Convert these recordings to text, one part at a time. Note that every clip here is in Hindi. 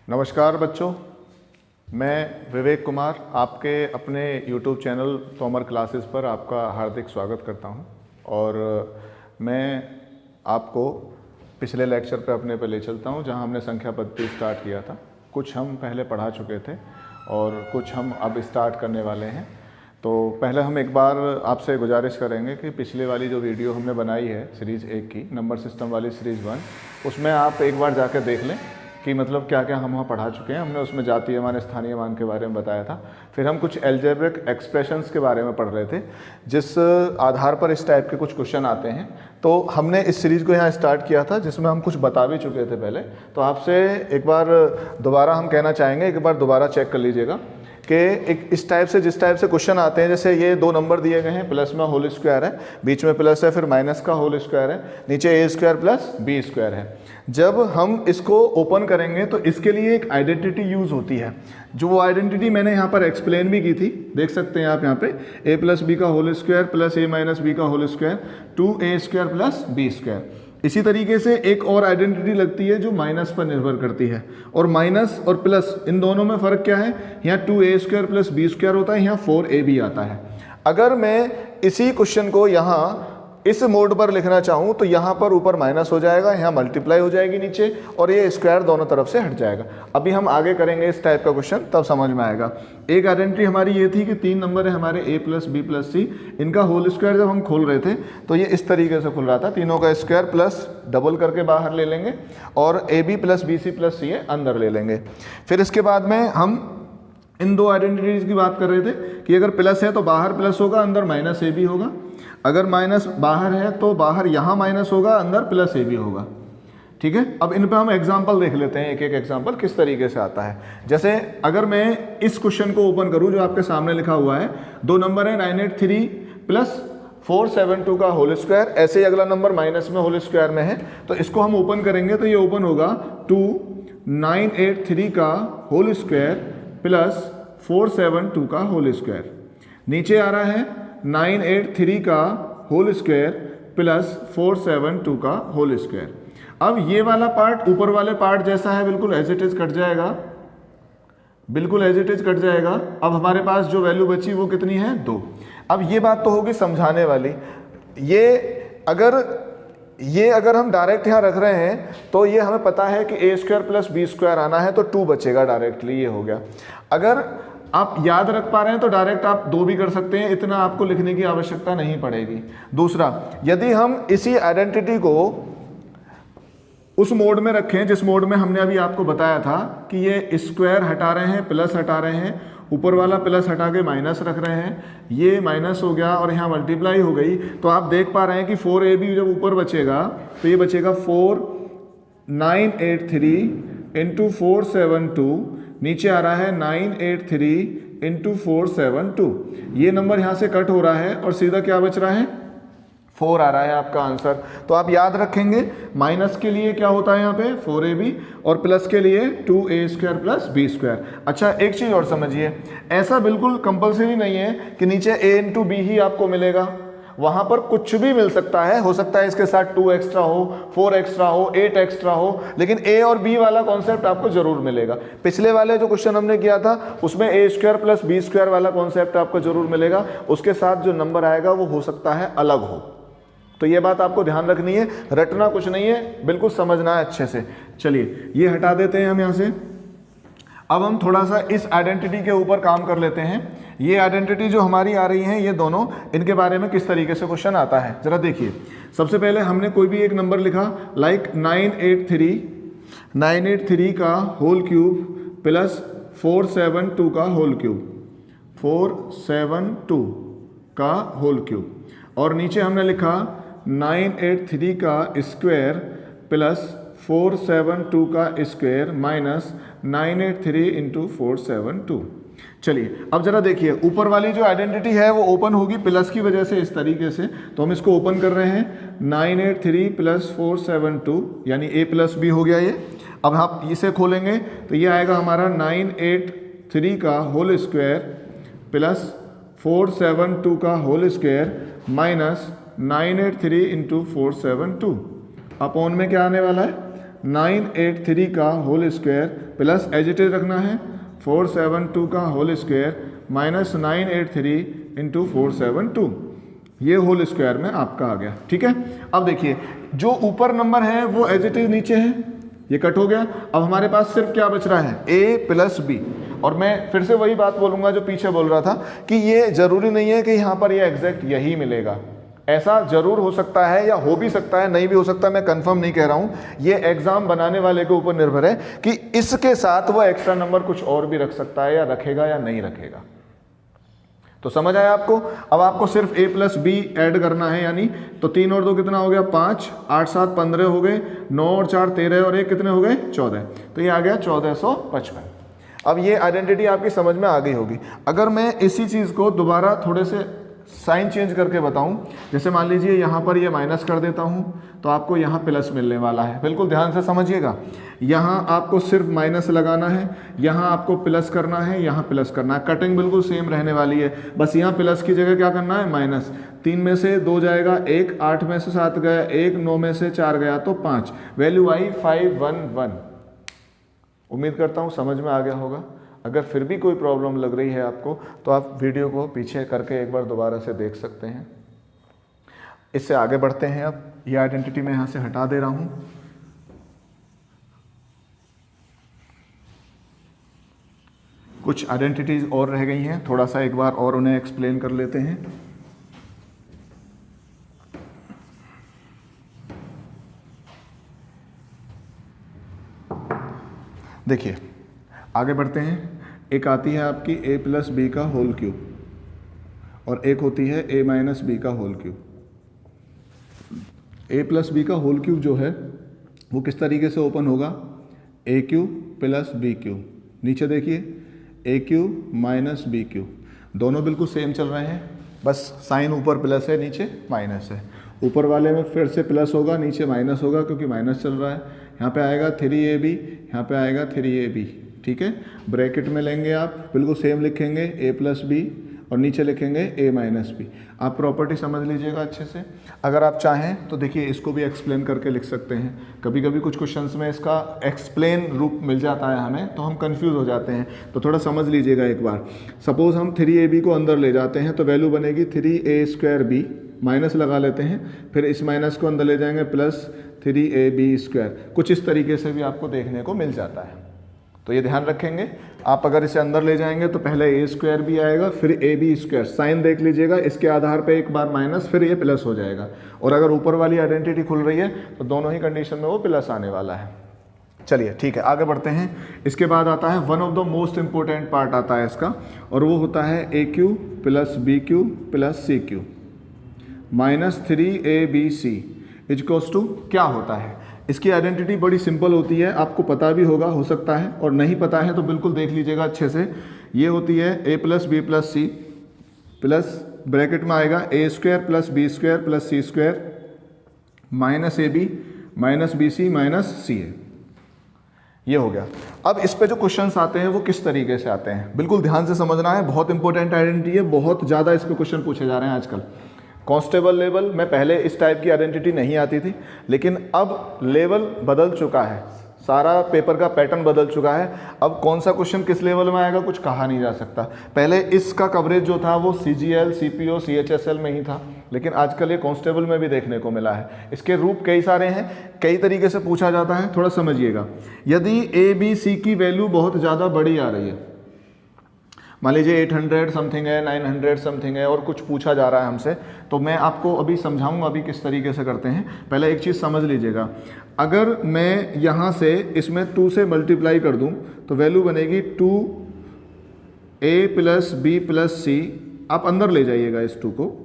नमस्कार बच्चों, मैं विवेक कुमार आपके अपने YouTube चैनल तोमर क्लासेस पर आपका हार्दिक स्वागत करता हूं। और मैं आपको पिछले लेक्चर पे अपने पे ले चलता हूं जहां हमने संख्या पद्धति स्टार्ट किया था। कुछ हम पहले पढ़ा चुके थे और कुछ हम अब स्टार्ट करने वाले हैं। तो पहले हम एक बार आपसे गुजारिश करेंगे कि पिछले वाली जो वीडियो हमने बनाई है सीरीज़ 1 की, नंबर सिस्टम वाली सीरीज़ 1, उसमें आप एक बार जाकर देख लें कि मतलब क्या क्या हम वहाँ पढ़ा चुके हैं। हमने उसमें जातीय मान, स्थानीय मान के बारे में बताया था। फिर हम कुछ एल्जेब्रिक एक्सप्रेशंस के बारे में पढ़ रहे थे, जिस आधार पर इस टाइप के कुछ क्वेश्चन आते हैं। तो हमने इस सीरीज़ को यहाँ स्टार्ट किया था जिसमें हम कुछ बता भी चुके थे पहले। तो आपसे एक बार दोबारा हम कहना चाहेंगे, एक बार दोबारा चेक कर लीजिएगा कि एक इस टाइप से, जिस टाइप से क्वेश्चन आते हैं, जैसे ये दो नंबर दिए गए हैं, प्लस में होल स्क्वायर है, बीच में प्लस है, फिर माइनस का होल स्क्वायर है, नीचे ए स्क्वायर प्लस बी स्क्वायर है। जब हम इसको ओपन करेंगे तो इसके लिए एक आइडेंटिटी यूज़ होती है, जो वो आइडेंटिटी मैंने यहाँ पर एक्सप्लेन भी की थी। देख सकते हैं आप यहाँ पे ए प्लस बी का whole square plus A minus B का whole square 2a square plus B square. इसी तरीके से एक और आइडेंटिटी लगती है जो माइनस पर निर्भर करती है। और माइनस और प्लस इन दोनों में फ़र्क क्या है? यहाँ 2a square plus B square होता है, यहाँ 4ab आता है। अगर मैं इसी क्वेश्चन को यहाँ इस मोड पर लिखना चाहूँ तो यहाँ पर ऊपर माइनस हो जाएगा, यहाँ मल्टीप्लाई हो जाएगी नीचे, और ये स्क्वायर दोनों तरफ से हट जाएगा। अभी हम आगे करेंगे इस टाइप का क्वेश्चन, तब समझ में आएगा। एक आइडेंटिटी हमारी ये थी कि 3 नंबर है हमारे a प्लस बी प्लस सी, इनका होल स्क्वायर जब हम खोल रहे थे तो ये इस तरीके से खुल रहा था, तीनों का स्क्वायर प्लस डबल करके बाहर ले लेंगे और ab plus B C plus C अंदर ले लेंगे। फिर इसके बाद में हम इन दो आइडेंटिटीज़ की बात कर रहे थे कि अगर प्लस है तो बाहर प्लस होगा, अंदर माइनस ए बी होगा। अगर माइनस बाहर है तो बाहर यहाँ माइनस होगा, अंदर प्लस ए बी होगा। ठीक है, अब इन पे हम एग्जांपल देख लेते हैं, एक एक एग्जांपल किस तरीके से आता है। जैसे अगर मैं इस क्वेश्चन को ओपन करूँ जो आपके सामने लिखा हुआ है, दो नंबर है 983 प्लस 472 का होल स्क्वायर, ऐसे ही अगला नंबर माइनस में होल स्क्वायर में है, तो इसको हम ओपन करेंगे तो ये ओपन होगा 2983 का होल स्क्वायर प्लस 472 का होल स्क्वायर। नीचे आ रहा है 983 का होल स्क्वायर प्लस 472 का होल स्क्वायर। अब ये वाला पार्ट ऊपर वाले पार्ट जैसा है, बिल्कुल एज इट इज कट जाएगा, बिल्कुल एज इट इज कट जाएगा। अब हमारे पास जो वैल्यू बची वो कितनी है? 2। अब ये बात तो होगी समझाने वाली। ये अगर हम डायरेक्ट यहाँ रख रहे हैं तो ये हमें पता है कि a square plus B square आना है, तो 2 बचेगा डायरेक्टली, ये हो गया। अगर आप याद रख पा रहे हैं तो डायरेक्ट आप 2 भी कर सकते हैं, इतना आपको लिखने की आवश्यकता नहीं पड़ेगी। दूसरा, यदि हम इसी आइडेंटिटी को उस मोड में रखें जिस मोड में हमने अभी आपको बताया था कि ये स्क्वायर हटा रहे हैं, प्लस हटा रहे हैं, ऊपर वाला प्लस हटा के माइनस रख रहे हैं, ये माइनस हो गया और यहाँ मल्टीप्लाई हो गई, तो आप देख पा रहे हैं कि 4ab जब ऊपर बचेगा तो ये बचेगा 4983 इंटू 472, नीचे आ रहा है 983 इंटू 472। ये नंबर यहाँ से कट हो रहा है और सीधा क्या बच रहा है? 4 आ रहा है आपका आंसर। तो आप याद रखेंगे माइनस के लिए क्या होता है यहाँ पे 4ab और प्लस के लिए 2a square plus B square. अच्छा, एक चीज़ और समझिए, ऐसा बिल्कुल कंपलसरी नहीं है कि नीचे a इंटू बी ही आपको मिलेगा। वहाँ पर कुछ भी मिल सकता है, हो सकता है इसके साथ 2 एक्स्ट्रा हो, 4 एक्स्ट्रा हो, 8 एक्स्ट्रा हो, लेकिन a और b वाला कॉन्सेप्ट आपको जरूर मिलेगा। पिछले वाले जो क्वेश्चन हमने किया था उसमें a square plus B square वाला कॉन्सेप्ट आपको जरूर मिलेगा, उसके साथ जो नंबर आएगा वो हो सकता है अलग हो। तो ये बात आपको ध्यान रखनी है, रटना कुछ नहीं है, बिल्कुल समझना है अच्छे से। चलिए ये हटा देते हैं हम यहाँ से। अब हम थोड़ा सा इस आइडेंटिटी के ऊपर काम कर लेते हैं। ये आइडेंटिटी जो हमारी आ रही है, ये दोनों, इनके बारे में किस तरीके से क्वेश्चन आता है जरा देखिए। सबसे पहले हमने कोई भी एक नंबर लिखा, लाइक 983 का होल क्यूब प्लस 472 का होल क्यूब, 472 का होल क्यूब, और नीचे हमने लिखा 983 का स्क्वायर प्लस 472 का स्क्वायर माइनस 983 इंटू 472। चलिए अब जरा देखिए, ऊपर वाली जो आइडेंटिटी है वो ओपन होगी प्लस की वजह से इस तरीके से, तो हम इसको ओपन कर रहे हैं 983 प्लस 472 यानी a प्लस बी हो गया ये। अब आप इसे खोलेंगे तो ये आएगा हमारा 983 का होल स्क्वायर प्लस 472 का whole square minus 983 into 472 upon में क्या आने वाला है 983 का whole square plus as it is रखना है 472 का होल स्क्वायर माइनस 983 इंटू 472, ये होल स्क्वायर में आपका आ गया। ठीक है, अब देखिए जो ऊपर नंबर है वो एज इट इज नीचे है, ये कट हो गया। अब हमारे पास सिर्फ क्या बच रहा है, a प्लस बी। और मैं फिर से वही बात बोलूंगा जो पीछे बोल रहा था कि ये जरूरी नहीं है कि यहाँ पर ये एग्जैक्ट यही मिलेगा, ऐसा जरूर हो सकता है या हो भी सकता है, नहीं भी हो सकता, मैं कंफर्म नहीं कह रहा हूँ। ये एग्जाम बनाने वाले के ऊपर निर्भर है कि इसके साथ वो एक्स्ट्रा नंबर कुछ और भी रख सकता है या रखेगा या नहीं रखेगा। तो समझ आया आपको। अब आपको सिर्फ a प्लस बी ऐड करना है, यानी तो 3 और 2 कितना हो गया 5, 8 7 15 हो गए, 9 और 4 13 और 1 कितने हो गए 14, तो ये आ गया 1455। अब ये आइडेंटिटी आपकी समझ में आ गई होगी। अगर मैं इसी चीज़ को दोबारा थोड़े से साइन चेंज करके बताऊं, जैसे मान लीजिए यहाँ पर ये माइनस कर देता हूँ तो आपको यहाँ प्लस मिलने वाला है। बिल्कुल ध्यान से समझिएगा, यहाँ आपको सिर्फ माइनस लगाना है, यहाँ आपको प्लस करना है, यहाँ प्लस करना है, कटिंग बिल्कुल सेम रहने वाली है, बस यहाँ प्लस की जगह क्या करना है माइनस। 3 में से 2 जाएगा 1, 8 में से 7 गया 1, 9 में से 4 गया तो 5, वैल्यू आई 511। उम्मीद करता हूँ समझ में आ गया होगा। अगर फिर भी कोई प्रॉब्लम लग रही है आपको तो आप वीडियो को पीछे करके एक बार दोबारा से देख सकते हैं। इससे आगे बढ़ते हैं। अब ये आइडेंटिटी मैं यहाँ से हटा दे रहा हूँ। कुछ आइडेंटिटीज और रह गई हैं, थोड़ा सा एक बार और उन्हें एक्सप्लेन कर लेते हैं। देखिए आगे बढ़ते हैं। एक आती है आपकी a प्लस बी का होल क्यूब और एक होती है a माइनस बी का whole cube. a plus B का होल क्यूब जो है वो किस तरीके से ओपन होगा, a cube plus B cube, नीचे देखिए a cube minus B cube, दोनों बिल्कुल सेम चल रहे हैं, बस साइन ऊपर प्लस है नीचे माइनस है। ऊपर वाले में फिर से प्लस होगा, नीचे माइनस होगा क्योंकि माइनस चल रहा है। यहाँ पे आएगा 3ab, यहाँ पे आएगा 3ab। ठीक है, ब्रैकेट में लेंगे आप, बिल्कुल सेम लिखेंगे a प्लस बी और नीचे लिखेंगे a माइनस बी। आप प्रॉपर्टी समझ लीजिएगा अच्छे से। अगर आप चाहें तो देखिए इसको भी एक्सप्लेन करके लिख सकते हैं। कभी कभी कुछ क्वेश्चंस में इसका एक्सप्लेन रूप मिल जाता है हमें, तो हम कंफ्यूज हो जाते हैं, तो थोड़ा समझ लीजिएगा एक बार। सपोज हम 3ab को अंदर ले जाते हैं तो वैल्यू बनेगी 3a स्क्वायर बी, माइनस लगा लेते हैं, फिर इस माइनस को अंदर ले जाएंगे प्लस 3ab स्क्वायर। कुछ इस तरीके से भी आपको देखने को मिल जाता है, तो ये ध्यान रखेंगे। आप अगर इसे अंदर ले जाएंगे तो पहले a स्क्वायर भी आएगा, फिर ab स्क्वायर, साइन देख लीजिएगा, इसके आधार पे एक बार माइनस, फिर ये प्लस हो जाएगा। और अगर ऊपर वाली आइडेंटिटी खुल रही है तो दोनों ही कंडीशन में वो प्लस आने वाला है। चलिए ठीक है, आगे बढ़ते हैं। इसके बाद आता है one of the most important part आता है इसका, और वो होता है a cube plus B cube plus C cube minus 3abc equals to क्या होता है। इसकी आइडेंटिटी बड़ी सिंपल होती है, आपको पता भी होगा हो सकता है, और नहीं पता है तो बिल्कुल देख लीजिएगा अच्छे से। ये होती है a plus B plus C plus bracket में आएगा a square plus B square plus C square minus ab minus B C minus C A. ये हो गया। अब इस पे जो क्वेश्चंस आते हैं वो किस तरीके से आते हैं, बिल्कुल ध्यान से समझना है। बहुत इंपॉर्टेंट आइडेंटिटी है, बहुत ज़्यादा इस पे क्वेश्चन पूछे जा रहे हैं आजकल। कांस्टेबल लेवल में पहले इस टाइप की आइडेंटिटी नहीं आती थी, लेकिन अब लेवल बदल चुका है, सारा पेपर का पैटर्न बदल चुका है। अब कौन सा क्वेश्चन किस लेवल में आएगा कुछ कहा नहीं जा सकता। पहले इसका कवरेज जो था वो CGL, CPO, CHSL में ही था, लेकिन आजकल ये कांस्टेबल में भी देखने को मिला है। इसके रूप कई सारे हैं, कई तरीके से पूछा जाता है, थोड़ा समझिएगा। यदि ABC की वैल्यू बहुत ज़्यादा बड़ी आ रही है, मान लीजिए 800 समथिंग है, 900 समथिंग है, और कुछ पूछा जा रहा है हमसे, तो मैं आपको अभी समझाऊंगा अभी किस तरीके से करते हैं। पहले एक चीज़ समझ लीजिएगा, अगर मैं यहाँ से इसमें 2 से मल्टीप्लाई कर दूँ तो वैल्यू बनेगी 2a प्लस बी प्लस सी। आप अंदर ले जाइएगा इस 2 को,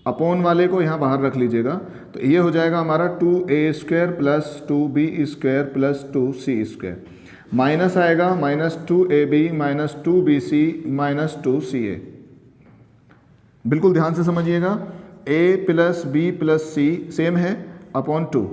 अपॉन वाले को यहाँ बाहर रख लीजिएगा, तो ये हो जाएगा हमारा 2a square plus 2b square plus 2c square, minus आएगा minus 2ab minus 2bc minus 2ca। बिल्कुल ध्यान से समझिएगा, a plus B plus C same है अपॉन 2।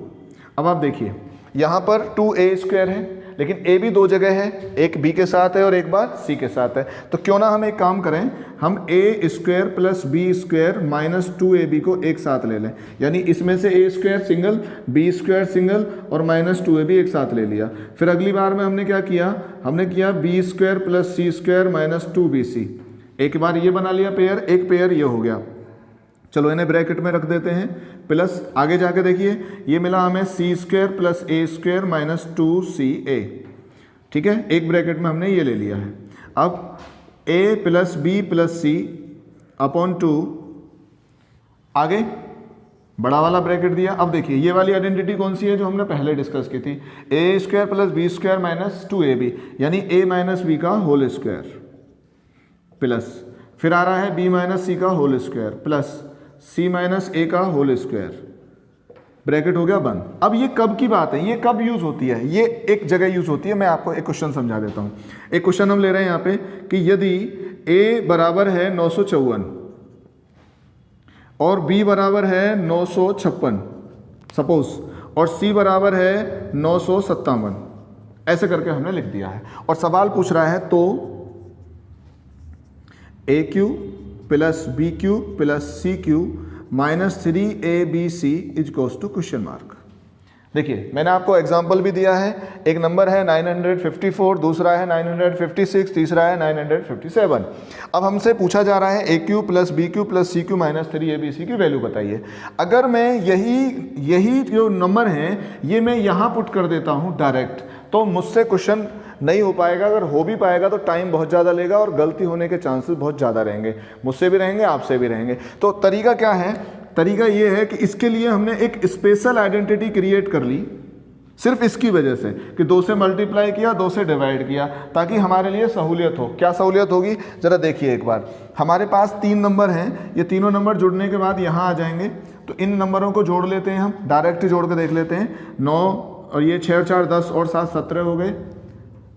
अब आप देखिए यहाँ पर 2a स्क्वायर है, लेकिन ए भी दो जगह है, एक बी के साथ है और एक बार सी के साथ है। तो क्यों ना हम एक काम करें, हम A square plus B square minus 2ab को एक साथ ले लें। यानी इसमें से A square single, B square single और माइनस 2ab एक साथ ले लिया। फिर अगली बार में हमने क्या किया, हमने किया B square plus C square minus 2bc। एक बार ये बना लिया पेयर, एक पेयर ये हो गया। चलो इन्हें ब्रैकेट में रख देते हैं, प्लस आगे जाके देखिए ये मिला हमें सी स्क्वायर प्लस ए स्क्वायर माइनस 2ca। ठीक है, एक ब्रैकेट में हमने ये ले लिया है। अब a plus B plus C upon 2, आगे बड़ा वाला ब्रैकेट दिया। अब देखिए ये वाली आइडेंटिटी कौन सी है जो हमने पहले डिस्कस की थी, A square plus B square minus 2ab, यानी a माइनस बी का होल स्क्वायर प्लस फिर आ रहा है b माइनस सी का whole square plus c minus a का होल स्क्वायर, ब्रैकेट हो गया बंद। अब ये कब की बात है, ये कब यूज होती है, ये एक जगह यूज होती है। मैं आपको एक क्वेश्चन समझा देता हूँ। एक क्वेश्चन हम ले रहे हैं यहाँ पे कि यदि a बराबर है 954 और b बराबर है 956 सपोज, और c बराबर है 957, ऐसे करके हमने लिख दिया है। और सवाल पूछ रहा है तो AQ plus BQ plus CQ minus 3ABC is equals to question mark. देखिए मैंने आपको एग्जाम्पल भी दिया है, एक नंबर है 954, दूसरा है 956, तीसरा है 957। अब हमसे पूछा जा रहा है AQ plus BQ plus CQ minus 3ABC की वैल्यू बताइए। अगर मैं यही जो नंबर हैं ये मैं यहाँ पुट कर देता हूँ डायरेक्ट, तो मुझसे क्वेश्चन नहीं हो पाएगा। अगर हो भी पाएगा तो टाइम बहुत ज़्यादा लेगा और गलती होने के चांसेस बहुत ज़्यादा रहेंगे, मुझसे भी रहेंगे आपसे भी रहेंगे। तो तरीका क्या है, तरीका ये है कि इसके लिए हमने एक स्पेशल आइडेंटिटी क्रिएट कर ली, सिर्फ इसकी वजह से कि 2 से मल्टीप्लाई किया, 2 से डिवाइड किया, ताकि हमारे लिए सहूलियत हो। क्या सहूलियत होगी ज़रा देखिए एक बार। हमारे पास 3 नंबर हैं, ये तीनों नंबर जुड़ने के बाद यहाँ आ जाएंगे। तो इन नंबरों को जोड़ लेते हैं, हम डायरेक्ट जोड़ के देख लेते हैं। 9 और ये 6 और 4 10 और 7 17 हो गए,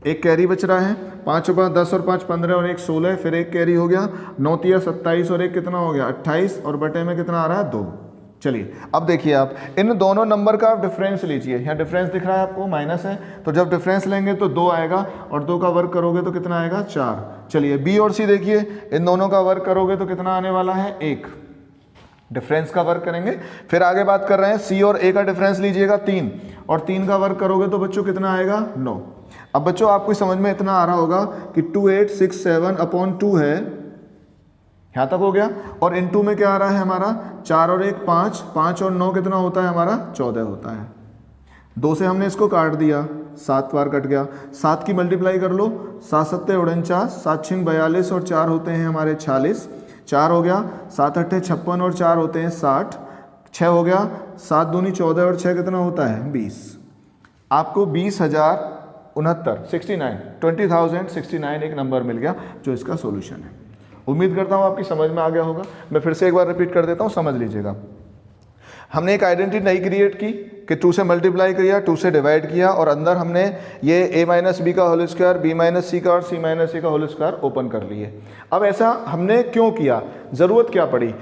एक कैरी बच रहा है, 5 और 5 10 और 5 15 और 1 16, फिर एक कैरी हो गया, 9 3 27 और 1 कितना हो गया 28, और बटे में कितना आ रहा है 2। चलिए अब देखिए आप इन दोनों नंबर का आप डिफरेंस लीजिए। यहाँ डिफरेंस दिख रहा है आपको, माइनस है, तो जब डिफरेंस लेंगे तो 2 आएगा और 2 का वर्क करोगे तो कितना आएगा 4। चलिए बी और सी देखिए, इन दोनों का वर्क करोगे तो कितना आने वाला है 1, डिफरेंस का वर्क करेंगे। फिर आगे बात कर रहे हैं सी और ए का डिफरेंस लीजिएगा 3, और 3 का वर्क करोगे तो बच्चों कितना आएगा 9। अब बच्चों आपको समझ में इतना आ रहा होगा कि 2867 अपॉन 2 है, यहाँ तक हो गया। और इन 2 में क्या आ रहा है हमारा 4 और 1 5, 5 और 9 कितना होता है हमारा 14 होता है। 2 से हमने इसको काट दिया, 7 बार कट गया। 7 की मल्टीप्लाई कर लो, 7 7 49, 7 6 42 और 4 होते हैं हमारे 46, 4 हो गया, 7 8 56 और 4 होते हैं 60, 6 हो गया, 7 दूनी 14 और 6 कितना होता है 20। आपको 20,069 एक नंबर मिल गया जो इसका सॉल्यूशन है। उम्मीद करता हूँ आपकी समझ में आ गया होगा। मैं फिर से एक बार रिपीट कर देता हूँ, समझ लीजिएगा। हमने एक आइडेंटिटी नई क्रिएट की कि 2 से मल्टीप्लाई किया, 2 से डिवाइड किया, और अंदर हमने ये a माइनस बी का whole square, b minus C का और c माइनस सी का होल स्क्वायर ओपन कर लिए। अब ऐसा हमने क्यों किया, ज़रूरत क्या पड़ी?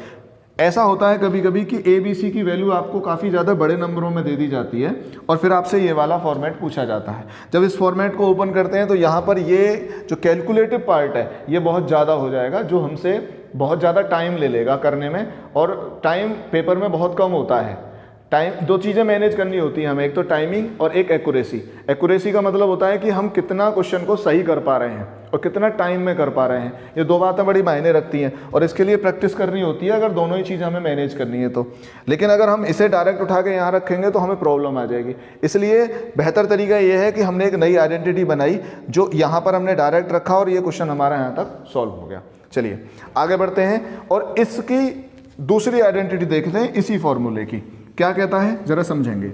ऐसा होता है कभी कभी कि ए बी सी की वैल्यू आपको काफ़ी ज़्यादा बड़े नंबरों में दे दी जाती है और फिर आपसे ये वाला फॉर्मेट पूछा जाता है। जब इस फॉर्मेट को ओपन करते हैं तो यहाँ पर ये जो कैलकुलेटिव पार्ट है ये बहुत ज़्यादा हो जाएगा, जो हमसे बहुत ज़्यादा टाइम ले लेगा करने में, और टाइम पेपर में बहुत कम होता है। टाइम, 2 चीज़ें मैनेज करनी होती हैं हमें, एक तो टाइमिंग और एक एक्यूरेसी। एक्यूरेसी का मतलब होता है कि हम कितना क्वेश्चन को सही कर पा रहे हैं और कितना टाइम में कर पा रहे हैं। ये 2 बातें बड़ी मायने रखती हैं और इसके लिए प्रैक्टिस करनी होती है अगर दोनों ही चीज़ें हमें मैनेज करनी है तो। लेकिन अगर हम इसे डायरेक्ट उठा के यहाँ रखेंगे तो हमें प्रॉब्लम आ जाएगी। इसलिए बेहतर तरीका ये है कि हमने एक नई आइडेंटिटी बनाई जो यहाँ पर हमने डायरेक्ट रखा और ये क्वेश्चन हमारा यहाँ तक सॉल्व हो गया। चलिए आगे बढ़ते हैं और इसकी दूसरी आइडेंटिटी देखते हैं इसी फॉर्मूले की, क्या कहता है जरा समझेंगे।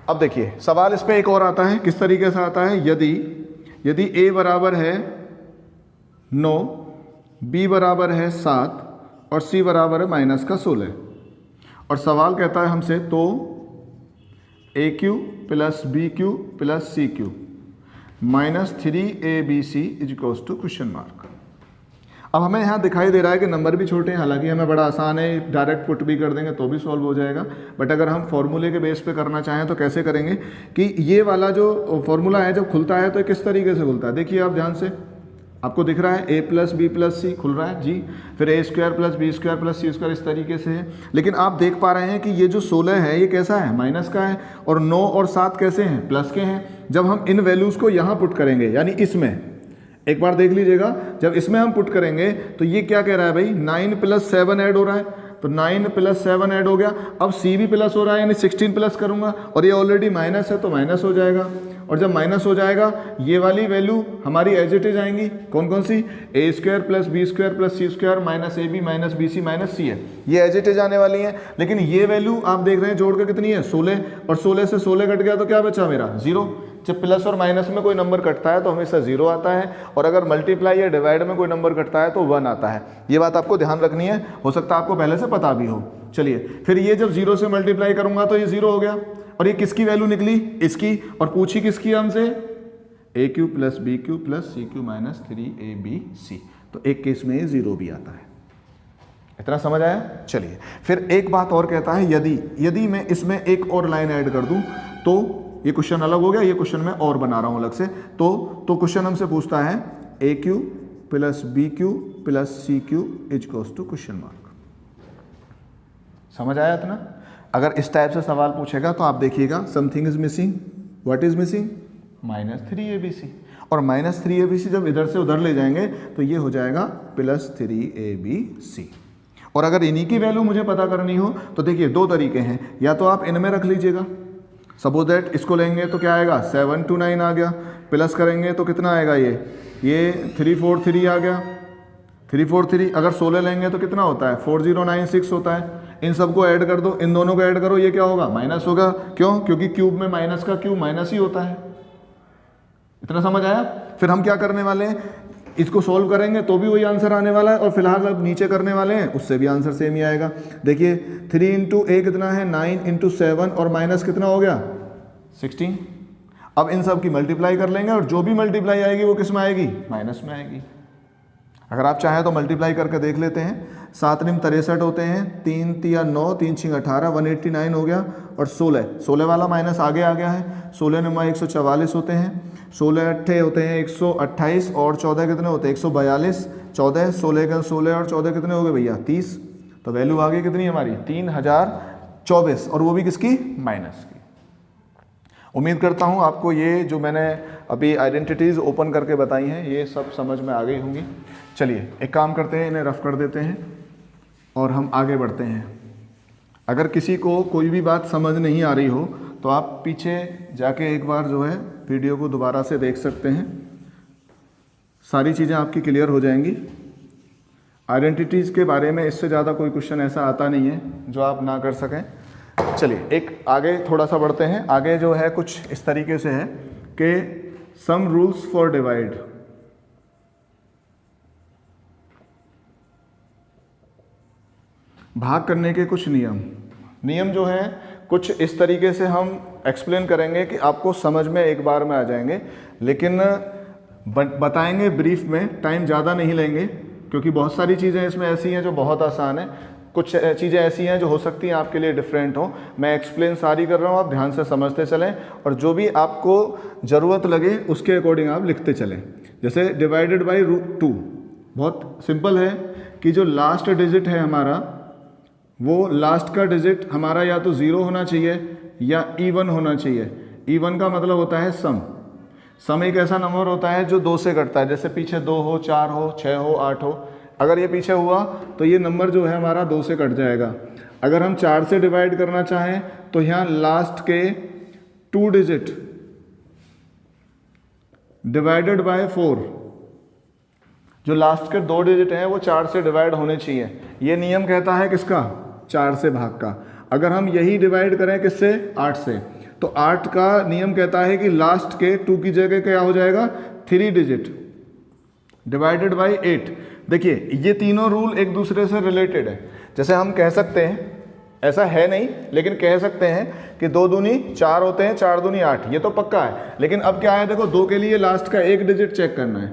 अब देखिए सवाल इस पे एक और आता है, किस तरीके से आता है, यदि a बराबर है 9, b बराबर है 7 और c बराबर है -16, और सवाल कहता है हमसे तो AQ plus BQ plus CQ -3ABC is equals to question mark. अब हमें यहाँ दिखाई दे रहा है कि नंबर भी छोटे हैं, हालांकि हमें बड़ा आसान है, डायरेक्ट पुट भी कर देंगे तो भी सॉल्व हो जाएगा। बट अगर हम फॉर्मूले के बेस पे करना चाहें तो कैसे करेंगे कि ये वाला जो फॉर्मूला है जब खुलता है तो किस तरीके से खुलता है, देखिए आप ध्यान से, आपको दिख रहा है a plus B plus C खुल रहा है जी, फिर a square plus B square plus C square इस तरीके से है। लेकिन आप देख पा रहे हैं कि ये जो 16 है ये कैसा है, माइनस का है, और 9 और 7 कैसे हैं, प्लस के हैं। जब हम इन वैल्यूज़ को यहाँ पुट करेंगे, यानी इसमें एक बार देख लीजिएगा, जब इसमें हम पुट करेंगे तो ये क्या कह रहा है भाई, 9 प्लस 7 ऐड हो रहा है, तो 9 प्लस 7 ऐड हो गया। अब c भी प्लस हो रहा है, यानी 16 प्लस करूंगा, और ये ऑलरेडी माइनस है तो माइनस हो जाएगा। और जब माइनस हो जाएगा ये वाली वैल्यू हमारी एज इट इज आएंगी, कौन कौन सी, A square plus B square plus C square minus A B minus B C minus C है, ये एज इट इज आने वाली है। लेकिन ये वैल्यू आप देख रहे हैं जोड़ के कितनी है, 16, और 16 से 16 कट गया तो क्या बचा मेरा, 0। जब प्लस और माइनस में कोई नंबर कटता है तो हमेशा 0 आता है, और अगर मल्टीप्लाई या डिवाइड में कोई नंबर कटता है तो 1 आता है। ये बात आपको ध्यान रखनी है, हो सकता है आपको पहले से पता भी हो। चलिए फिर ये जब 0 से मल्टीप्लाई करूंगा तो ये 0 हो गया, और ये किसकी वैल्यू निकली, इसकी, और पूछी किसकी हमसे, A cube plus B cube plus C cube minus 3ab तो एक केस में 0 भी आता है। इतना समझ आया। चलिए फिर एक बात और कहता है, यदि मैं इसमें एक और लाइन ऐड कर दूं तो ये क्वेश्चन अलग हो गया, ये क्वेश्चन मैं और बना रहा हूं अलग से। तो क्वेश्चन हमसे पूछता है A cube plus B cube plus C cube equals to question mark. समझ आया इतना। अगर इस टाइप से सवाल पूछेगा तो आप देखिएगा, something is missing, what is missing, -3abc, और -3abc जब इधर से उधर ले जाएंगे तो ये हो जाएगा +3abc। और अगर इन्हीं की वैल्यू मुझे पता करनी हो तो देखिए 2 तरीके हैं, या तो आप इनमें रख लीजिएगा, सपोज दैट इसको लेंगे तो क्या आएगा, 729 आ गया, प्लस करेंगे तो कितना आएगा, ये 343 आ गया, 343। अगर 16 लेंगे तो कितना होता है, 4096 होता है। इन सबको ऐड कर दो, इन दोनों को ऐड करो, ये क्या होगा, माइनस होगा। क्यों, क्योंकि क्यूब में माइनस का क्यूब माइनस ही होता है। इतना समझ आया। फिर हम क्या करने वाले हैं, इसको सॉल्व करेंगे तो भी वही आंसर आने वाला है, और फिलहाल अब नीचे करने वाले हैं उससे भी आंसर सेम ही आएगा। देखिए 3 इंटू ए कितना है, 9 इंटू 7, और माइनस कितना हो गया, 16। अब इन सब की मल्टीप्लाई कर लेंगे, और जो भी मल्टीप्लाई आएगी वो किस में आएगी, माइनस में आएगी। अगर आप चाहें तो मल्टीप्लाई करके देख लेते हैं। 7 निम 63 होते हैं, 3 तिया 9, 3 छिंग 18, 189 हो गया, और 16 वाला माइनस आगे आ गया है। 16 नुमा 144 होते हैं, 16 अट्ठे होते हैं 128, और 14 कितने होते हैं 142, 14 16 का 16 और 14 कितने हो गए भैया 30। तो वैल्यू आ गई कितनी हमारी 3024, और वो भी किसकी, माइनस की। उम्मीद करता हूँ आपको ये जो मैंने अभी आइडेंटिटीज़ ओपन करके बताई हैं ये सब समझ में आ गई होंगी। चलिए एक काम करते हैं, इन्हें रफ कर देते हैं और हम आगे बढ़ते हैं। अगर किसी को कोई भी बात समझ नहीं आ रही हो तो आप पीछे जाके एक बार जो है वीडियो को दोबारा से देख सकते हैं, सारी चीज़ें आपकी क्लियर हो जाएंगी। आइडेंटिटीज़ के बारे में इससे ज़्यादा कोई क्वेश्चन ऐसा आता नहीं है जो आप ना कर सकें। चलिए एक आगे थोड़ा सा बढ़ते हैं। आगे जो है कुछ इस तरीके से है कि सम रूल्स फॉर डिवाइड। भाग करने के कुछ नियम जो हैं कुछ इस तरीके से हम एक्सप्लेन करेंगे कि आपको समझ में एक बार में आ जाएंगे, लेकिन बताएंगे ब्रीफ में, टाइम ज़्यादा नहीं लेंगे क्योंकि बहुत सारी चीज़ें इसमें ऐसी हैं जो बहुत आसान है, कुछ चीज़ें ऐसी हैं जो हो सकती हैं आपके लिए डिफरेंट हो। मैं एक्सप्लेन सारी कर रहा हूँ, आप ध्यान से समझते चलें और जो भी आपको ज़रूरत लगे उसके अकॉर्डिंग आप लिखते चलें। जैसे डिवाइडेड बाई √2 बहुत सिंपल है कि जो लास्ट डिजिट है हमारा, वो लास्ट का डिजिट हमारा या तो 0 होना चाहिए या इवन होना चाहिए। इवन का मतलब होता है सम एक ऐसा नंबर होता है जो 2 से कटता है, जैसे पीछे 2 हो, 4 हो, 6 हो, 8 हो। अगर ये पीछे हुआ तो ये नंबर जो है हमारा 2 से कट जाएगा। अगर हम 4 से डिवाइड करना चाहें तो यहाँ लास्ट के 2 डिजिट डिवाइडेड बाय 4, जो लास्ट के 2 डिजिट हैं वो 4 से डिवाइड होने चाहिए। ये नियम कहता है किसका, 4 से भाग का। अगर हम यही डिवाइड करें किससे, 8 से, तो 8 का नियम कहता है कि लास्ट के 2 की जगह क्या हो जाएगा, 3 डिजिट डिवाइडेड बाई 8। देखिए ये तीनों रूल एक दूसरे से रिलेटेड है। जैसे हम कह सकते हैं, ऐसा है नहीं लेकिन कह सकते हैं कि 2 दूनी 4 होते हैं, 4 दूनी 8, ये तो पक्का है। लेकिन अब क्या है, देखो 2 के लिए लास्ट का 1 डिजिट चेक करना है,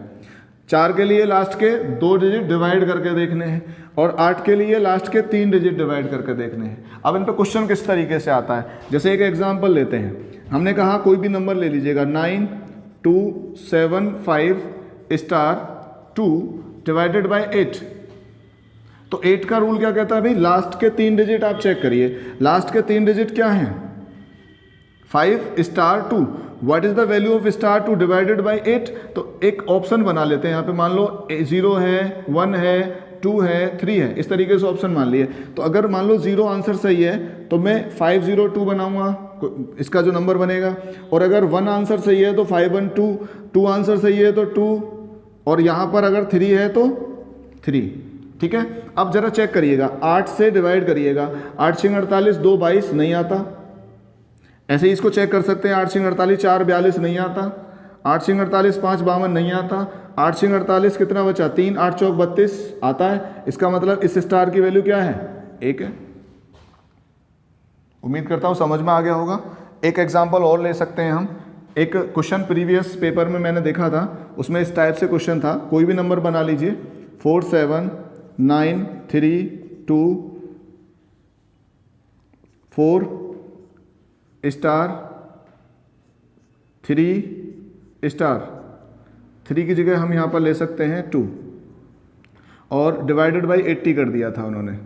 4 के लिए लास्ट के 2 डिजिट डिवाइड करके देखने हैं और 8 के लिए लास्ट के 3 डिजिट डिवाइड करके देखने हैं। अब इन पे क्वेश्चन किस तरीके से आता है, जैसे एक एग्जांपल लेते हैं। हमने कहा कोई भी नंबर ले लीजिएगा 9 2 7 5 स्टार 2 डिवाइडेड बाय 8। तो 8 का रूल क्या कहता है भाई, लास्ट के 3 डिजिट आप चेक करिए, लास्ट के 3 डिजिट क्या हैं 5 star 2। What is the value of star 2 divided by 8। तो एक ऑप्शन बना लेते हैं यहाँ पे, मान लो 0 है 1 है 2 है 3 है, इस तरीके से ऑप्शन मान लिए। तो अगर मान लो 0 आंसर सही है तो मैं 502 बनाऊंगा, इसका जो नंबर बनेगा। और अगर 1 आंसर सही है तो 512, 2 आंसर सही है तो 2, और यहाँ पर अगर 3 है तो 3। ठीक है, अब जरा चेक करिएगा, 8 से डिवाइड करिएगा, 8 6 48 2 22 नहीं आता। ऐसे ही इसको चेक कर सकते हैं, 8 6 48 4 42 नहीं आता, 8 6 48 5 52 नहीं आता, 8 6 48 कितना बचा 3, 8 चौक 32 आता है। इसका मतलब इस स्टार की वैल्यू क्या है 1 है। उम्मीद करता हूँ समझ में आ गया होगा। एक एग्जाम्पल और ले सकते हैं हम। एक क्वेश्चन प्रीवियस पेपर में मैंने देखा था, उसमें इस टाइप से क्वेश्चन था, कोई भी नंबर बना लीजिए 4 7 9 3 2 4 स्टार 3 स्टार 3 की जगह हम यहाँ पर ले सकते हैं 2 और डिवाइडेड बाई 80 कर दिया था उन्होंने।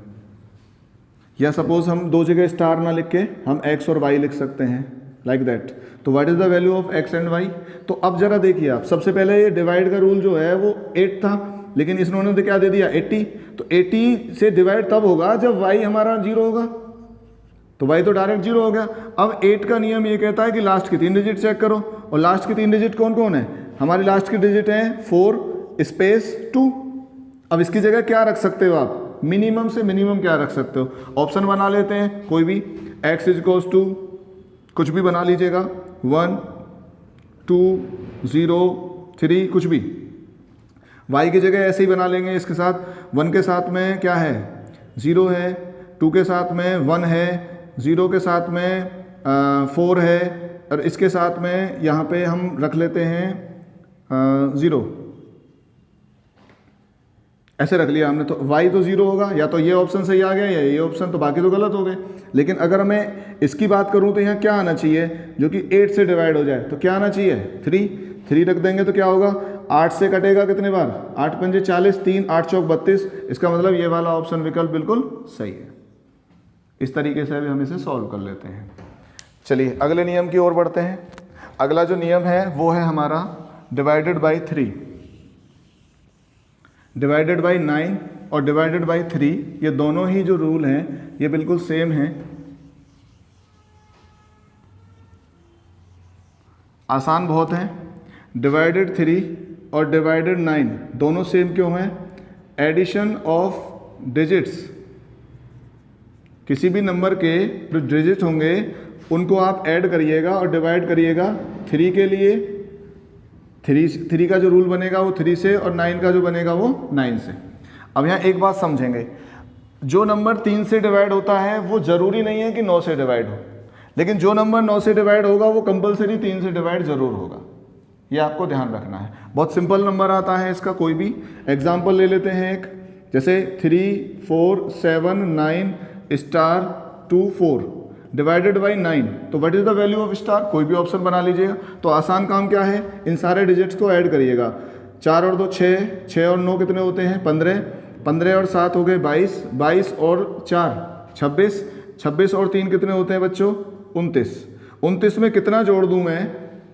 या सपोज हम 2 जगह स्टार ना लिख के हम x और y लिख सकते हैं लाइक दैट। तो what is the value of x and y। तो अब जरा देखिए आप, सबसे पहले ये डिवाइड का रूल जो है वो 8 था, लेकिन इन्होंने तो क्या दे दिया 80। तो 80 से डिवाइड तब होगा जब y हमारा 0 होगा, तो y तो डायरेक्ट 0 हो गया। अब 8 का नियम ये कहता है कि लास्ट की 3 डिजिट चेक करो, और लास्ट की 3 डिजिट कौन कौन है, हमारी लास्ट की डिजिट है 4 स्पेस 2। अब इसकी जगह क्या रख सकते हो आप, मिनिमम से मिनिमम क्या रख सकते हो, ऑप्शन बना लेते हैं कोई भी, x इज टू कुछ भी बना लीजिएगा, 1 2 0 3 कुछ भी। y की जगह ऐसे ही बना लेंगे, इसके साथ 1 के साथ में क्या है 0 है, 2 के साथ में 1 है, 0 के साथ में 4 है, और इसके साथ में यहाँ पे हम रख लेते हैं 0, ऐसे रख लिया हमने। तो y तो 0 होगा, या तो ये ऑप्शन सही आ गया या ये ऑप्शन, तो बाकी तो गलत हो गए। लेकिन अगर मैं इसकी बात करूँ तो यहाँ क्या आना चाहिए, जो कि 8 से डिवाइड हो जाए, तो क्या आना चाहिए 3 रख देंगे तो क्या होगा, 8 से कटेगा कितने बार, 8 पंजे 40, 3 8 चौक 32। इसका मतलब ये वाला ऑप्शन विकल्प बिल्कुल सही है। इस तरीके से भी हम इसे सॉल्व कर लेते हैं। चलिए अगले नियम की ओर बढ़ते हैं। अगला जो नियम है वो है हमारा डिवाइडेड बाई 3, डिवाइडेड बाई 9 और डिवाइडेड बाई 3, ये दोनों ही जो रूल हैं ये बिल्कुल सेम हैं। आसान बहुत है। डिवाइडेड 3 और डिवाइडेड 9 दोनों सेम क्यों हैं, एडिशन ऑफ डिजिट्स, किसी भी नंबर के जो डिजिट होंगे उनको आप ऐड करिएगा और डिवाइड करिएगा। 3 के लिए 3 का जो रूल बनेगा वो 3 से, और 9 का जो बनेगा वो 9 से। अब यहाँ एक बात समझेंगे, जो नंबर 3 से डिवाइड होता है वो ज़रूरी नहीं है कि 9 से डिवाइड हो, लेकिन जो नंबर 9 से डिवाइड होगा वो कंपलसरी 3 से डिवाइड ज़रूर होगा, ये आपको ध्यान रखना है। बहुत सिंपल नंबर आता है इसका, कोई भी एग्जाम्पल ले लेते हैं एक, जैसे 3 4 7 9 स्टार 2 4 डिवाइडेड बाई 9। तो what is the value of star, कोई भी ऑप्शन बना लीजिएगा। तो आसान काम क्या है, इन सारे डिजिट्स को ऐड करिएगा। 4 और 2 6, 6 और 9 कितने होते हैं 15, 15 और 7 हो गए 22, 22 और 4 26, 26 और 3 कितने होते हैं बच्चों 29। 29 में कितना जोड़ दूं मैं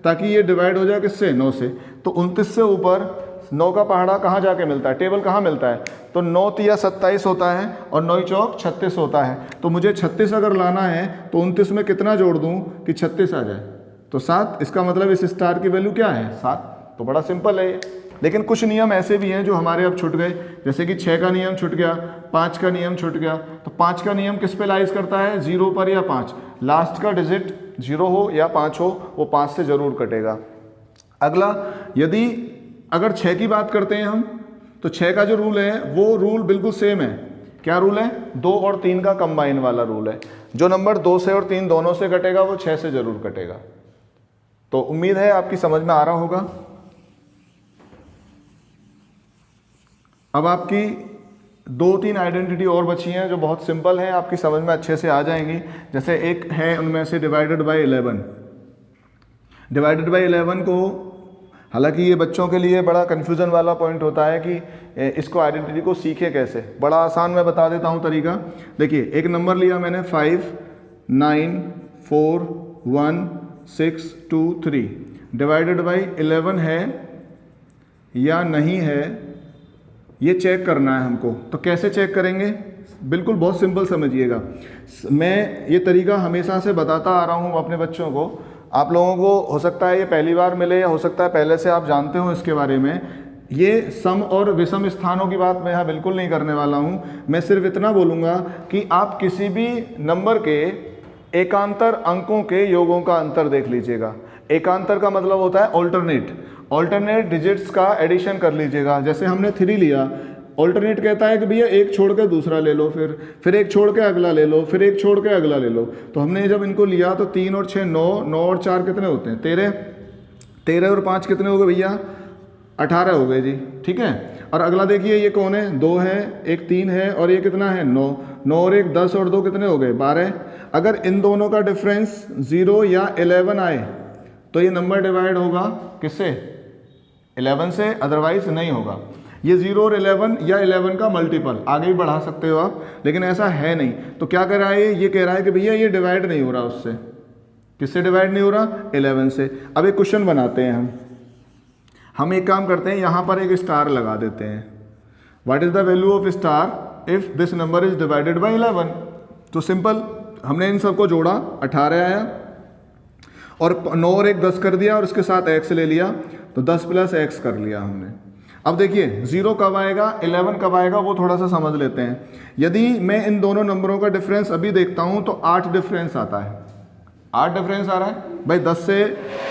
ताकि ये डिवाइड हो जाए किससे 9 से। तो 29 से ऊपर 9 का पहाड़ा कहाँ जाके मिलता है, टेबल कहाँ मिलता है, तो 9 तिया 27 होता है और 9 चौक 36 होता है। तो मुझे 36 अगर लाना है तो 29 में कितना जोड़ दूं कि 36 आ जाए, तो 7। इसका मतलब इस स्टार की वैल्यू क्या है 7। तो बड़ा सिंपल है ये। लेकिन कुछ नियम ऐसे भी हैं जो हमारे अब छूट गए, जैसे कि 6 का नियम छूट गया, 5 का नियम छूट गया। तो 5 का नियम किस पे लाइज करता है, 0 पर या 5, लास्ट का डिजिट 0 हो या 5 हो, वो 5 से जरूर कटेगा। अगला, यदि अगर 6 की बात करते हैं हम, तो 6 का जो रूल है वो रूल बिल्कुल सेम है। क्या रूल है, 2 और 3 का कंबाइन वाला रूल है। जो नंबर 2 से और 3 दोनों से कटेगा वो 6 से जरूर कटेगा। तो उम्मीद है आपकी समझ में आ रहा होगा। अब आपकी 2-3 आइडेंटिटी और बची हैं जो बहुत सिंपल हैं, आपकी समझ में अच्छे से आ जाएंगी। जैसे एक है उनमें से डिवाइडेड बाय 11। डिवाइडेड बाय 11 को, हालांकि ये बच्चों के लिए बड़ा कन्फ्यूज़न वाला पॉइंट होता है कि इसको आइडेंटिटी को सीखे कैसे। बड़ा आसान मैं बता देता हूँ तरीका। देखिए, एक नंबर लिया मैंने 5 9 4 1 6 2 3, डिवाइडेड बाय 11 है या नहीं है, ये चेक करना है हमको। तो कैसे चेक करेंगे? बिल्कुल बहुत सिंपल समझिएगा। मैं ये तरीका हमेशा से बताता आ रहा हूँ अपने बच्चों को। आप लोगों को हो सकता है ये पहली बार मिले, या हो सकता है पहले से आप जानते हो इसके बारे में। ये सम और विषम स्थानों की बात मैं यहाँ बिल्कुल नहीं करने वाला हूँ। मैं सिर्फ इतना बोलूँगा कि आप किसी भी नंबर के एकांतर अंकों के योगों का अंतर देख लीजिएगा। एकांतर का मतलब होता है ऑल्टरनेट डिजिट्स का एडिशन कर लीजिएगा। जैसे हमने 3 लिया, ऑल्टरनेट कहता है कि भैया एक छोड़ के दूसरा ले लो, फिर एक छोड़ के अगला ले लो, फिर एक छोड़ के अगला ले लो। तो हमने जब इनको लिया तो 3 और 6 9, 9 और 4 कितने होते हैं? 13, 13 और 5 कितने हो गए भैया? 18 हो गए जी, ठीक है। और अगला देखिए ये कौन है? 2 है, एक 3 है और ये कितना है? 9, 9 और एक 10 और 2 कितने हो गए? 12। अगर इन दोनों का डिफरेंस 0 या 11 आए तो ये नंबर डिवाइड होगा किससे? 11 से, अदरवाइज नहीं होगा। ये 0 और 11 या 11 का मल्टीपल आगे भी बढ़ा सकते हो आप, लेकिन ऐसा है नहीं। तो क्या कर रहा है ये कह रहा है कि भैया ये डिवाइड नहीं हो रहा उससे। किससे डिवाइड नहीं हो रहा? 11 से। अब एक क्वेश्चन बनाते हैं हम एक काम करते हैं, यहाँ पर एक स्टार लगा देते हैं। What is the value of star if this number is divided by 11? तो सिंपल, हमने इन सबको जोड़ा, 18 आया और 9 और 1 10 कर दिया और उसके साथ x ले लिया, तो 10 प्लस x कर लिया हमने। अब देखिए 0 कब आएगा, 11 कब आएगा, वो थोड़ा सा समझ लेते हैं। यदि मैं इन दोनों नंबरों का डिफरेंस अभी देखता हूँ तो 8 डिफरेंस आता है। 8 डिफरेंस आ रहा है भाई, 10 से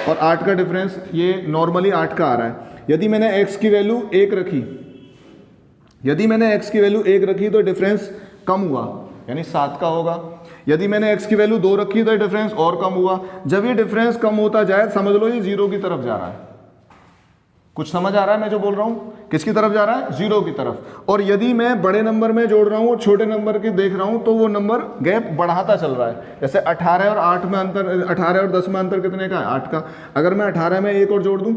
और 8 का डिफरेंस ये नॉर्मली 8 का आ रहा है। यदि मैंने x की वैल्यू 1 रखी, यदि मैंने x की वैल्यू 1 रखी तो डिफरेंस कम हुआ, यानी 7 का होगा। यदि मैंने x की वैल्यू 2 रखी तो डिफरेंस और कम हुआ। जब ये डिफरेंस कम होता जाए समझ लो ये 0 की तरफ जा रहा है। कुछ समझ आ रहा है मैं जो बोल रहा हूँ? किसकी तरफ जा रहा है? 0 की तरफ। और यदि मैं बड़े नंबर में जोड़ रहा हूँ और छोटे नंबर की देख रहा हूँ तो वो नंबर गैप बढ़ाता चल रहा है। जैसे 18 और 8 में अंतर, 18 और 10 में अंतर कितने का है? 8 का। अगर मैं 18 में 1 और जोड़ दूँ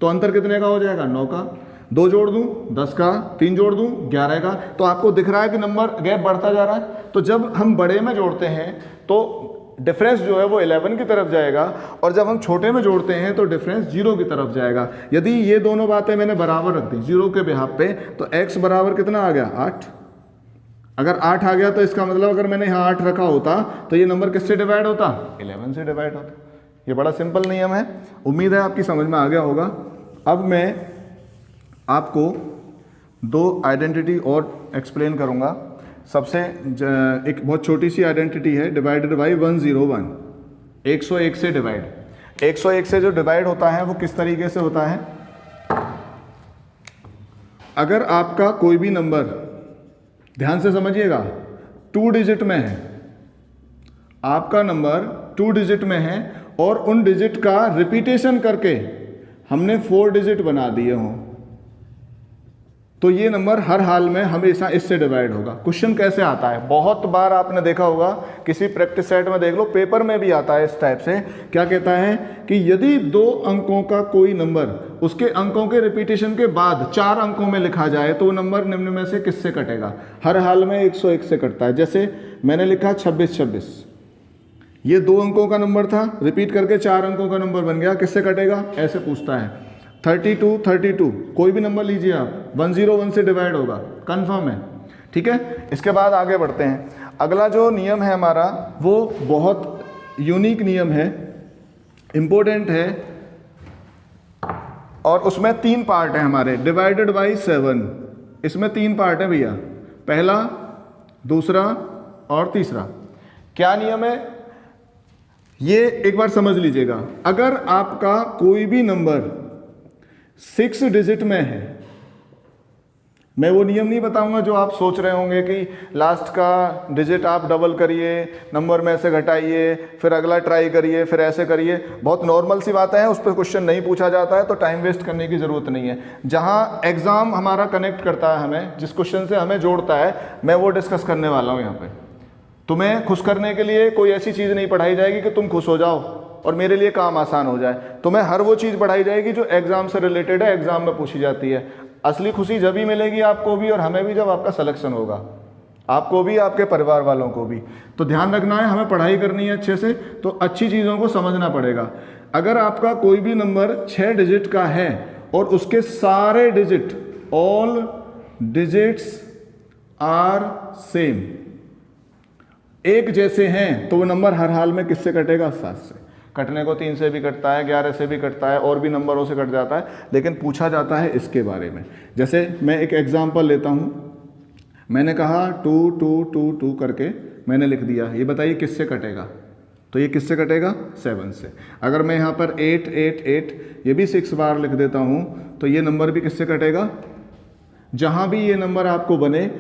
तो अंतर कितने का हो जाएगा? 9 का। 2 जोड़ दूँ 10 का, 3 जोड़ दूँ 11 का। तो आपको दिख रहा है कि नंबर गैप बढ़ता जा रहा है। तो जब हम बड़े में जोड़ते हैं तो डिफरेंस जो है वो 11 की तरफ जाएगा, और जब हम छोटे में जोड़ते हैं तो डिफरेंस 0 की तरफ जाएगा। यदि ये दोनों बातें मैंने बराबर रख दी 0 के बिहाफ पे, तो x बराबर कितना आ गया? 8। अगर 8 आ गया तो इसका मतलब अगर मैंने यहाँ 8 रखा होता तो ये नंबर किससे डिवाइड होता? 11 से डिवाइड होता। ये बड़ा सिंपल नियम है, उम्मीद है आपकी समझ में आ गया होगा। अब मैं आपको 2 आइडेंटिटी और एक्सप्लेन करूँगा। सबसे एक बहुत छोटी सी आइडेंटिटी है, डिवाइडेड बाई 101, 101 से डिवाइड। 101 से जो डिवाइड होता है वो किस तरीके से होता है? अगर आपका कोई भी नंबर, ध्यान से समझिएगा, 2 डिजिट में है, आपका नंबर 2 डिजिट में है और उन डिजिट का रिपीटेशन करके हमने 4 डिजिट बना दिए हों, तो ये नंबर हर हाल में हमेशा इससे डिवाइड होगा। क्वेश्चन कैसे आता है? बहुत बार आपने देखा होगा, किसी प्रैक्टिस सेट में देख लो, पेपर में भी आता है इस टाइप से। क्या कहता है कि यदि 2 अंकों का कोई नंबर उसके अंकों के रिपीटेशन के बाद 4 अंकों में लिखा जाए तो वो नंबर निम्न में से किससे कटेगा? हर हाल में 101 से कटता है। जैसे मैंने लिखा 26, ये 2 अंकों का नंबर था, रिपीट करके 4 अंकों का नंबर बन गया, किससे कटेगा? ऐसे पूछता है। 32, कोई भी नंबर लीजिए आप, 101 से डिवाइड होगा, कंफर्म है, ठीक है। इसके बाद आगे बढ़ते हैं। अगला जो नियम है हमारा वो बहुत यूनिक नियम है, इम्पोर्टेंट है, और उसमें 3 पार्ट है हमारे। डिवाइडेड बाई 7, इसमें 3 पार्ट है भैया, पहला, दूसरा और तीसरा। क्या नियम है ये एक बार समझ लीजिएगा। अगर आपका कोई भी नंबर 6 डिजिट में है, मैं वो नियम नहीं बताऊंगा जो आप सोच रहे होंगे कि लास्ट का डिजिट आप डबल करिए, नंबर में से घटाइए, फिर अगला ट्राई करिए, फिर ऐसे करिए। बहुत नॉर्मल सी बातें हैं, उस पर क्वेश्चन नहीं पूछा जाता है, तो टाइम वेस्ट करने की ज़रूरत नहीं है। जहाँ एग्ज़ाम हमारा कनेक्ट करता है हमें, जिस क्वेश्चन से हमें जोड़ता है, मैं वो डिस्कस करने वाला हूँ यहाँ पर। तुम्हें खुश करने के लिए कोई ऐसी चीज़ नहीं पढ़ाई जाएगी कि तुम खुश हो जाओ और मेरे लिए काम आसान हो जाए। तुम्हें हर वो चीज़ पढ़ाई जाएगी जो एग्ज़ाम से रिलेटेड है, एग्ज़ाम में पूछी जाती है। असली खुशी जब ही मिलेगी आपको भी और हमें भी जब आपका सिलेक्शन होगा, आपको भी, आपके परिवार वालों को भी। तो ध्यान रखना है, हमें पढ़ाई करनी है अच्छे से, तो अच्छी चीज़ों को समझना पड़ेगा। अगर आपका कोई भी नंबर 6 डिजिट का है और उसके सारे digit, all digits are same, एक जैसे हैं, तो वो नंबर हर हाल में किससे कटेगा? 7 से। कटने को 3 से भी कटता है, 11 से भी कटता है, और भी नंबरों से कट जाता है, लेकिन पूछा जाता है इसके बारे में। जैसे मैं एक एग्जांपल लेता हूँ, मैंने कहा 2 2 2 2 करके मैंने लिख दिया, ये बताइए किससे कटेगा? तो ये किससे कटेगा? 7 से। अगर मैं यहाँ पर 8 8 8 ये भी 6 बार लिख देता हूँ, तो ये नंबर भी किससे कटेगा? जहाँ भी ये नंबर आपको बने,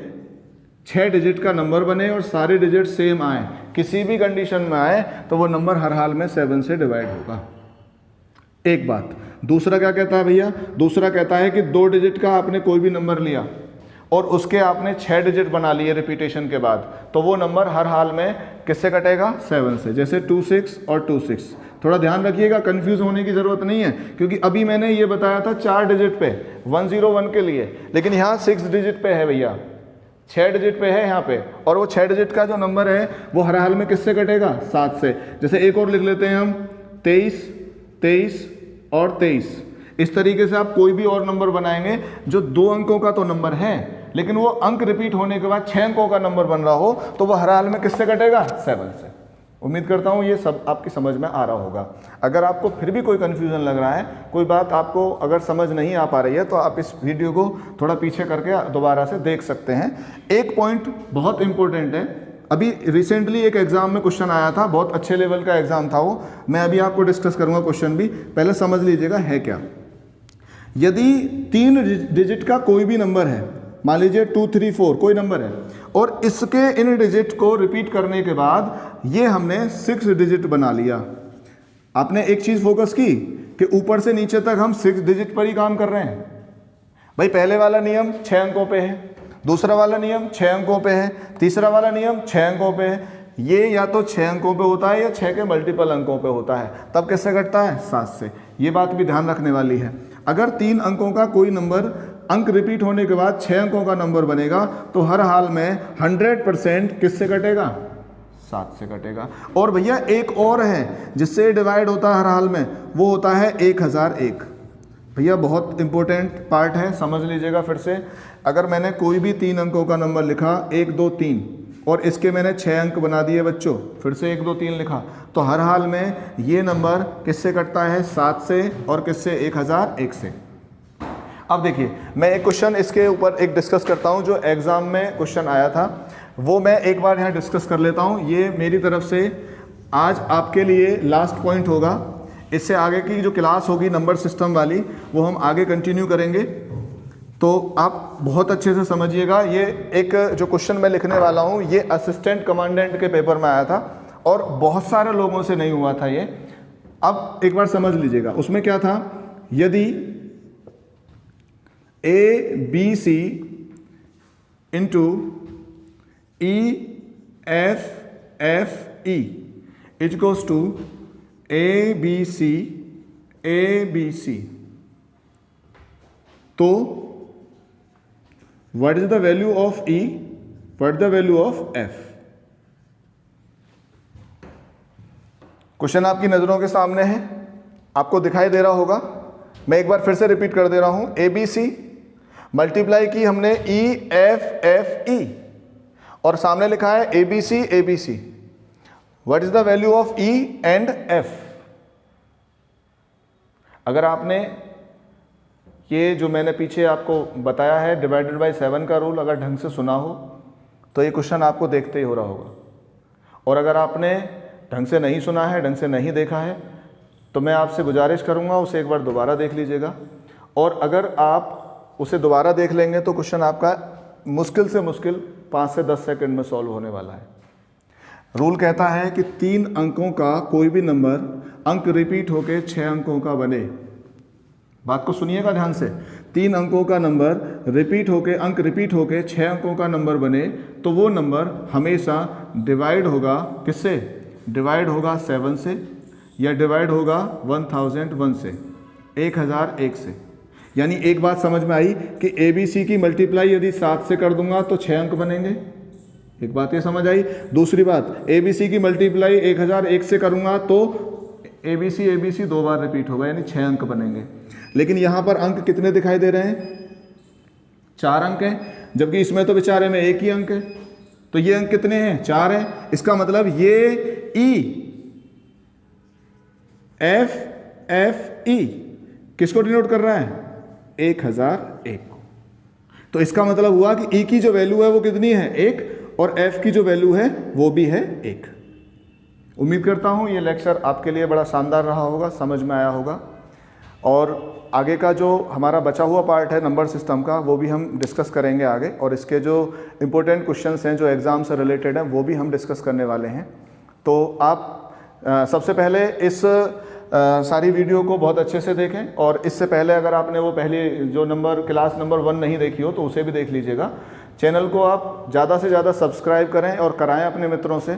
6 डिजिट का नंबर बने और सारे डिजिट सेम आए, किसी भी कंडीशन में आए, तो वो नंबर हर हाल में 7 से डिवाइड होगा। एक बात। दूसरा क्या कहता है भैया? दूसरा कहता है कि 2 डिजिट का आपने कोई भी नंबर लिया और उसके आपने 6 डिजिट बना लिए रिपीटेशन के बाद, तो वो नंबर हर हाल में किससे कटेगा? 7 से। जैसे 26 और 26। थोड़ा ध्यान रखिएगा, कंफ्यूज होने की ज़रूरत नहीं है, क्योंकि अभी मैंने ये बताया था 4 डिजिट पे 101 के लिए, लेकिन यहाँ 6 डिजिट पे है भैया, 6 डिजिट पे है यहाँ पे, और वो 6 डिजिट का जो नंबर है वो हर हाल में किससे कटेगा? 7 से। जैसे एक और लिख लेते हैं हम, 23 23 और 23। इस तरीके से आप कोई भी और नंबर बनाएंगे जो 2 अंकों का तो नंबर है, लेकिन वो अंक रिपीट होने के बाद 6 अंकों का नंबर बन रहा हो, तो वो हर हाल में किससे कटेगा? 7 से। उम्मीद करता हूँ ये सब आपकी समझ में आ रहा होगा। अगर आपको फिर भी कोई कन्फ्यूज़न लग रहा है, कोई बात आपको अगर समझ नहीं आ पा रही है, तो आप इस वीडियो को थोड़ा पीछे करके दोबारा से देख सकते हैं। एक पॉइंट बहुत इंपॉर्टेंट है, अभी रिसेंटली एक एग्जाम में क्वेश्चन आया था, बहुत अच्छे लेवल का एग्जाम था वो, मैं अभी आपको डिस्कस करूँगा क्वेश्चन भी, पहले समझ लीजिएगा है क्या। यदि 3 डिजिट का कोई भी नंबर है, मान लीजिए 2 3 4 कोई नंबर है, और इसके इन डिजिट को रिपीट करने के बाद ये हमने 6 डिजिट बना लिया। आपने एक चीज़ फोकस की कि ऊपर से नीचे तक हम 6 डिजिट पर ही काम कर रहे हैं। भाई पहले वाला नियम 6 अंकों पे है, दूसरा वाला नियम 6 अंकों पे है, तीसरा वाला नियम 6 अंकों पे है। ये या तो 6 अंकों पे होता है या 6 के मल्टीपल अंकों पे होता है, तब किससे घटता है? 7 से। ये बात भी ध्यान रखने वाली है। अगर 3 अंकों का कोई नंबर अंक रिपीट होने के बाद 6 अंकों का नंबर बनेगा, तो हर हाल में 100% किससे कटेगा? 7 से कटेगा। और भैया एक और है जिससे डिवाइड होता है हर हाल में, वो होता है 1001। भैया बहुत इंपॉर्टेंट पार्ट है, समझ लीजिएगा फिर से। अगर मैंने कोई भी 3 अंकों का नंबर लिखा 1 2 3 और इसके मैंने 6 अंक बना दिए बच्चों, फिर से 1 2 3 लिखा, तो हर हाल में ये नंबर किससे कटता है? 7 से। और किससे? 1001 से। अब देखिए मैं एक क्वेश्चन इसके ऊपर एक डिस्कस करता हूँ, जो एग्ज़ाम में क्वेश्चन आया था, वो मैं एक बार यहाँ डिस्कस कर लेता हूँ। ये मेरी तरफ से आज आपके लिए लास्ट पॉइंट होगा। इससे आगे की जो क्लास होगी नंबर सिस्टम वाली, वो हम आगे कंटिन्यू करेंगे, तो आप बहुत अच्छे से समझिएगा। ये एक जो क्वेश्चन मैं लिखने वाला हूँ, ये असिस्टेंट कमांडेंट के पेपर में आया था और बहुत सारे लोगों से नहीं हुआ था ये। अब एक बार समझ लीजिएगा, उसमें क्या था? यदि ABC into EFFE is equals to ABC, तो what is the value of E, what is the value of F? Question आपकी नजरों के सामने है, आपको दिखाई दे रहा होगा। मैं एक बार फिर से रिपीट कर दे रहा हूं। ABC मल्टीप्लाई की हमने EFFE और सामने लिखा है ABC। What is the value of E and F? अगर आपने ये जो मैंने पीछे आपको बताया है डिवाइडेड बाय 7 का रूल अगर ढंग से सुना हो, तो ये क्वेश्चन आपको देखते ही हो रहा होगा। और अगर आपने ढंग से नहीं सुना है, ढंग से नहीं देखा है, तो मैं आपसे गुजारिश करूंगा उसे एक बार दोबारा देख लीजिएगा। और अगर आप उसे दोबारा देख लेंगे तो क्वेश्चन आपका मुश्किल से मुश्किल 5 से 10 सेकंड में सॉल्व होने वाला है। रूल कहता है कि 3 अंकों का कोई भी नंबर अंक रिपीट होके 6 अंकों का बने। बात को सुनिएगा ध्यान से। 3 अंकों का नंबर रिपीट होके 6 अंकों का नंबर बने तो वो नंबर हमेशा डिवाइड होगा किससे? डिवाइड होगा 7 से, या डिवाइड होगा 1001 से, 1001 से। यानी एक बात समझ में आई कि ABC की मल्टीप्लाई यदि 7 से कर दूंगा तो 6 अंक बनेंगे। एक बात ये समझ आई। दूसरी बात, ABC की मल्टीप्लाई 1001 से करूंगा तो ABC 2 बार रिपीट होगा, यानी 6 अंक बनेंगे। लेकिन यहाँ पर अंक कितने दिखाई दे रहे हैं? 4 अंक हैं, जबकि इसमें तो बेचारे में 1 ही अंक है। तो ये अंक कितने हैं? 4 हैं। इसका मतलब ये EFFE किसको डिनोट कर रहा है? 1001 को। तो इसका मतलब हुआ कि E की जो वैल्यू है वो कितनी है? 1, और F की जो वैल्यू है वो भी है 1। उम्मीद करता हूँ ये लेक्चर आपके लिए बड़ा शानदार रहा होगा, समझ में आया होगा। और आगे का जो हमारा बचा हुआ पार्ट है नंबर सिस्टम का वो भी हम डिस्कस करेंगे आगे, और इसके जो इम्पोर्टेंट क्वेश्चंस हैं जो एग्ज़ाम से रिलेटेड हैं वो भी हम डिस्कस करने वाले हैं। तो आप सबसे पहले इस सारी वीडियो को बहुत अच्छे से देखें, और इससे पहले अगर आपने वो पहली जो क्लास नंबर 1 नहीं देखी हो तो उसे भी देख लीजिएगा। चैनल को आप ज़्यादा से ज़्यादा सब्सक्राइब करें और कराएं अपने मित्रों से।